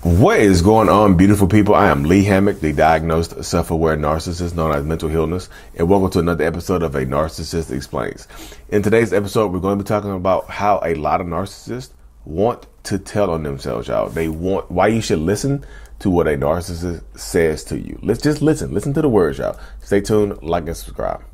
What is going on, beautiful people? I am Lee Hammock, the diagnosed self-aware narcissist known as mental illness, and welcome to another episode of A Narcissist Explains. In today's episode, we're going to be talking about how a lot of narcissists want to tell on themselves, y'all. Why you should listen to what a narcissist says to you. Let's just listen to the words, y'all. Stay tuned, like and subscribe.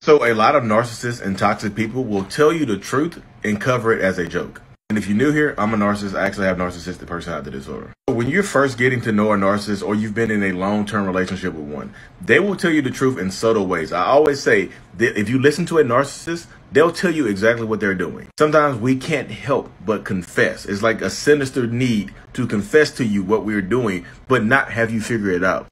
So a lot of narcissists and toxic people will tell you the truth and cover it as a joke. And if you're new here, I'm a narcissist. I actually have narcissistic personality disorder. So when you're first getting to know a narcissist or you've been in a long-term relationship with one, they will tell you the truth in subtle ways. I always say that if you listen to a narcissist, they'll tell you exactly what they're doing. Sometimes we can't help but confess. It's like a sinister need to confess to you what we're doing, but not have you figure it out.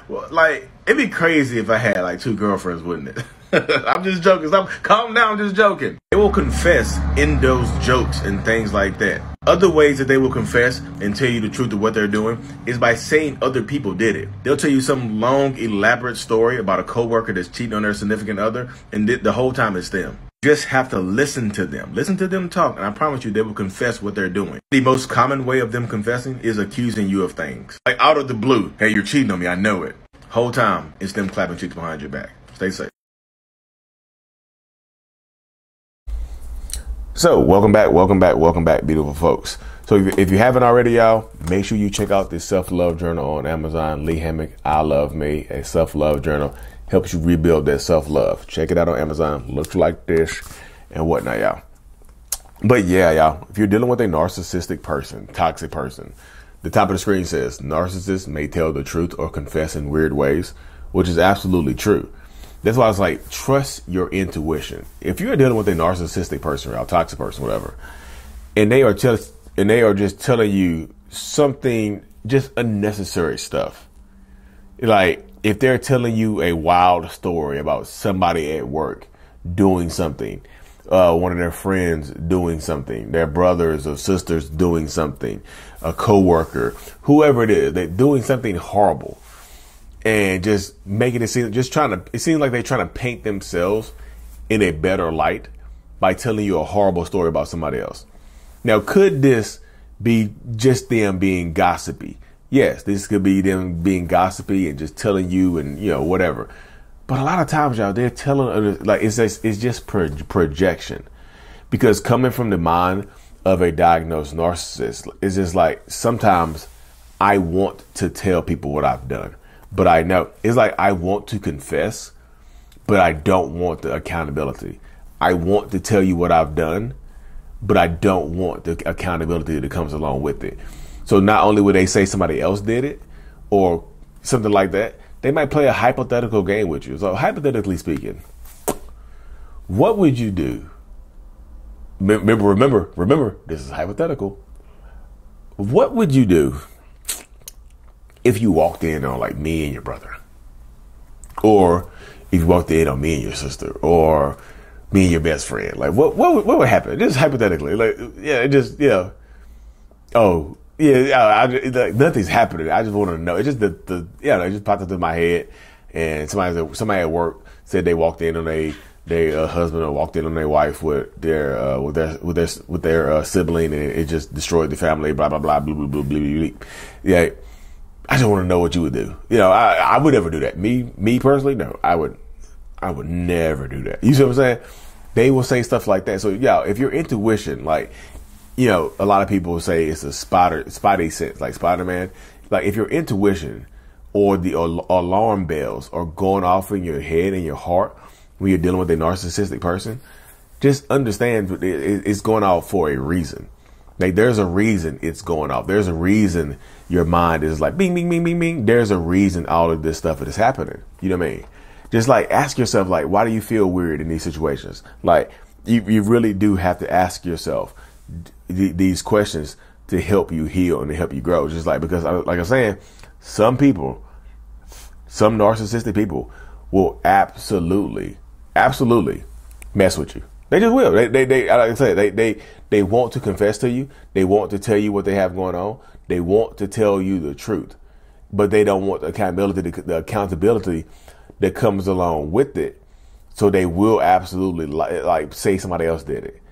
Well, like, it'd be crazy if I had like 2 girlfriends, wouldn't it? I'm just joking. Calm down, I'm just joking. They will confess in those jokes and things like that. Other ways that they will confess and tell you the truth of what they're doing is by saying other people did it. They'll tell you some long, elaborate story about a coworker that's cheating on their significant other, and the whole time it's them. You just have to listen to them. Listen to them talk, and I promise you they will confess what they're doing. The most common way of them confessing is accusing you of things. Like out of the blue, hey, you're cheating on me, I know it. Whole time, it's them clapping cheeks behind your back. Stay safe. So welcome back, beautiful folks. So if you haven't already, y'all, make sure you check out this self-love journal on Amazon. Lee Hammock, I Love Me, a self-love journal. Helps you rebuild that self-love. Check it out on Amazon. Looks like this and whatnot, y'all. But yeah, y'all, if you're dealing with a narcissistic person, toxic person, the top of the screen says narcissists may tell the truth or confess in weird ways, which is absolutely true. That's why I was like, trust your intuition. If you're dealing with a narcissistic person or a toxic person, whatever, and they are just telling you something, just unnecessary stuff. Like if they're telling you a wild story about somebody at work doing something, one of their friends doing something, their brothers or sisters doing something, a coworker, whoever it is, they're doing something horrible. And just making it seem, it seems like they're trying to paint themselves in a better light by telling you a horrible story about somebody else. Now, could this be just them being gossipy? Yes, this could be them being gossipy and just telling you and, whatever. But a lot of times, y'all, they're telling others, like, it's just projection. Because coming from the mind of a diagnosed narcissist, it's just like, sometimes I want to tell people what I've done. But I know it's like I want to confess, but I don't want the accountability. I want to tell you what I've done, but I don't want the accountability that comes along with it. So not only would they say somebody else did it or something like that, they might play a hypothetical game with you. So hypothetically speaking, what would you do? Remember, this is hypothetical. What would you do if you walked in on like me and your brother, or if you walked in on me and your sister, or me and your best friend? Like what would happen? Just hypothetically, like, yeah, like, nothing's happening. I just want to know. It's just it just popped into my head, and somebody at work said they walked in on their husband or walked in on their wife with their sibling, and it just destroyed the family. Blah blah blah blah blah blah blah blah. Yeah. I just want to know what you would do. I would never do that. Me personally, no, I would never do that. You see what I'm saying? They will say stuff like that. So yeah, if your intuition, like, a lot of people say it's a spidey sense, like Spider-Man. Like if your intuition or the alarm bells are going off in your head and your heart when you're dealing with a narcissistic person, just understand it's going off for a reason. Like there's a reason it's going off. There's a reason your mind is like bing, bing, bing, bing, bing. There's a reason all of this stuff is happening. You know what I mean? Just like ask yourself, like, why do you feel weird in these situations? Like you really do have to ask yourself these questions to help you heal and to help you grow. Just like, because like I'm saying, some narcissistic people will absolutely mess with you. They just will. They like I said, they want to confess to you. They want to tell you what they have going on. They want to tell you the truth, but they don't want the accountability that comes along with it. So they will absolutely like say somebody else did it.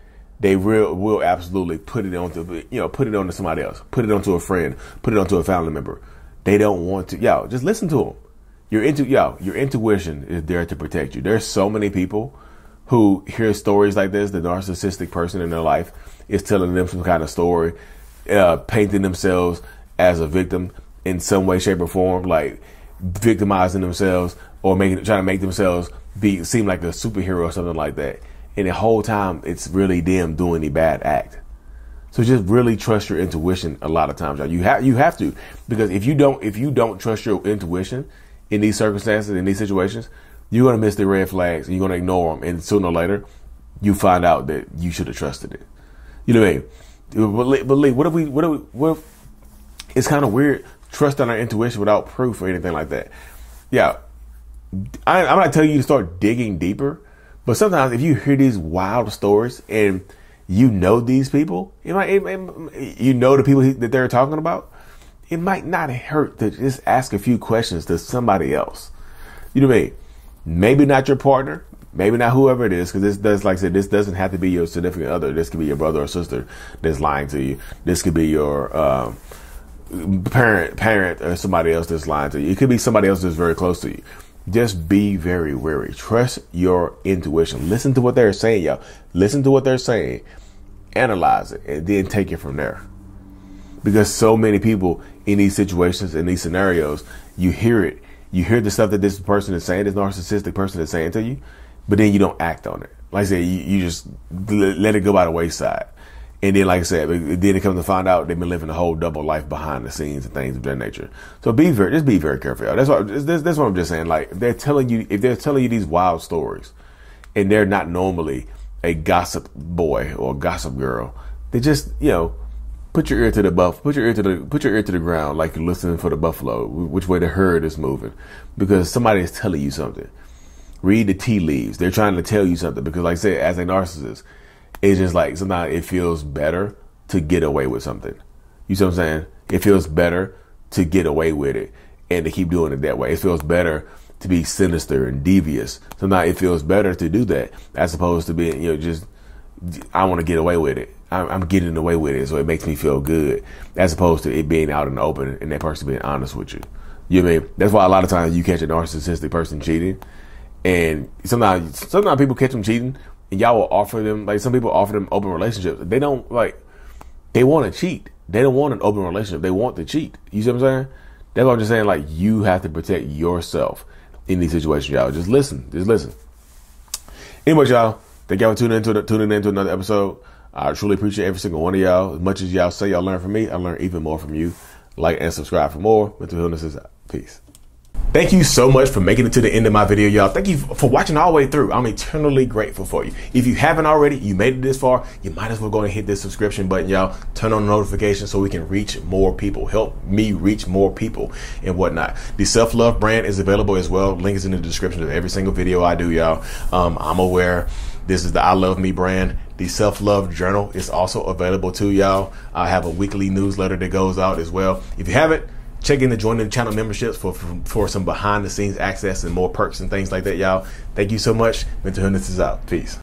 they will absolutely put it onto somebody else, put it onto a friend, put it onto a family member. They don't want to. Just listen to them. Your intuition is there to protect you. There's so many people who hear stories like this. The narcissistic person in their life is telling them some kind of story, painting themselves as a victim in some way, shape, or form, like victimizing themselves or trying to make themselves seem like a superhero or something like that. And the whole time, it's really them doing the bad act. So just really trust your intuition. A lot of times, y'all. You have to, because if you don't trust your intuition in these circumstances, in these situations, you're gonna miss the red flags and you're gonna ignore them. And sooner or later, you find out that you should have trusted it. You know what I mean? But Lee, what if it's kind of weird trusting our intuition without proof or anything like that? Yeah, I'm not telling you to start digging deeper, but sometimes if you hear these wild stories and you know these people, you know the people that they're talking about, it might not hurt to just ask a few questions to somebody else. You know what I mean? Maybe not your partner, maybe not whoever it is, because like I said, this doesn't have to be your significant other. This could be your brother or sister that's lying to you. This could be your parent or somebody else that's lying to you. It could be somebody else that's very close to you. Just be very wary. Trust your intuition. Listen to what they're saying, y'all. Listen to what they're saying. Analyze it, and then take it from there. Because so many people in these situations, in these scenarios, you hear it. You hear the stuff that this person is saying, this narcissistic person is saying to you, but then you don't act on it. Like I said, you just let it go by the wayside. And then, like I said, then it comes to find out they've been living a whole double life behind the scenes and things of that nature. So just be very careful, y'all. That's what I'm just saying. Like, if they're telling you these wild stories, and they're not normally a gossip boy or a gossip girl, they just, put your ear to the ground, like you're listening for the buffalo, which way the herd is moving, because somebody is telling you something. Read the tea leaves. They're trying to tell you something, because, like I said, as a narcissist, it's just like sometimes it feels better to get away with something. You see what I'm saying? It feels better to get away with it and to keep doing it that way. It feels better to be sinister and devious. Sometimes it feels better to do that as opposed to being, I want to get away with it. I'm getting away with it, so it makes me feel good, as opposed to it being out in the open and that person being honest with you. You know what I mean? That's why a lot of times you catch a narcissistic person cheating, and sometimes people catch them cheating, and y'all will offer them, like some people offer them open relationships. They don't they want to cheat. They don't want an open relationship. They want to cheat. You see what I'm saying? That's what I'm just saying. Like, you have to protect yourself in these situations, y'all. Just listen. Anyways, y'all, thank y'all for tuning into another episode. I truly appreciate every single one of y'all. As much as y'all say y'all learn from me, I learn even more from you. Like and subscribe for more. Mental Illness is out. Peace. Thank you so much for making it to the end of my video, y'all. Thank you for watching all the way through. I'm eternally grateful for you. If you haven't already, you made it this far, you might as well go and hit this subscription button, y'all. Turn on the notifications so we can reach more people. Help me reach more people and whatnot. The self-love brand is available as well. Link is in the description of every single video I do, y'all. I'm aware this is the I Love Me brand. The self-love journal is also available too, y'all. I have a weekly newsletter that goes out as well. If you haven't, check in to join the channel memberships for some behind the scenes access and more perks and things like that, y'all. Thank you so much. Mental Illness is out. Peace.